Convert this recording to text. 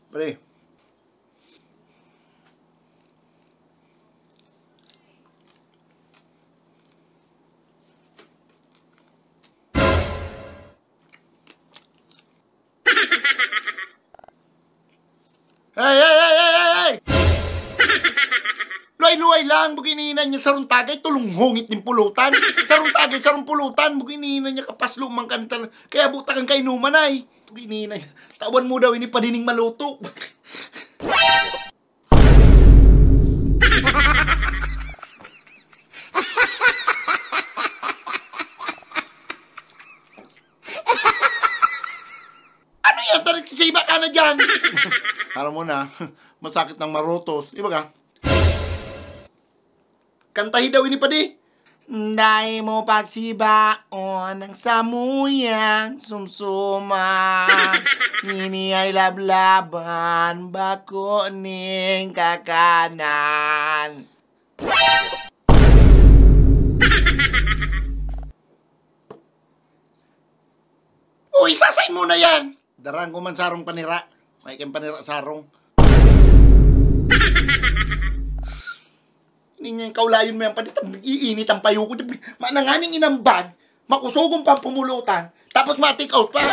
Pre. Hey! Luay-luay lang, bugininan niya sarong tagay, tulong hungit ng pulutan. Sarong tagay, sarong pulutan, bugininan niya kapaslo mang kantal. Kaya buta kang kainuman ay. Bugininan niya, tawan mo daw ini padining maluto. Ano yan? Tarik sisiba ka na dyan. Alam mo na, masakit ng marotos. Iba ka? Kantahi daw ini pa di. Dahil mo pagsibaon ng samuyang sumsuma. Ini ay lablaban, bako ning kakanan. Uy, sasay mo na yan! Darang ko man sarong panira. May kang panira sarong. Hindi niya yung kaulayon mo yan pa dito. Iinit ang payo ko. Mananganing inambag. Makusugong pang pumulutan. Tapos ma-take out pa.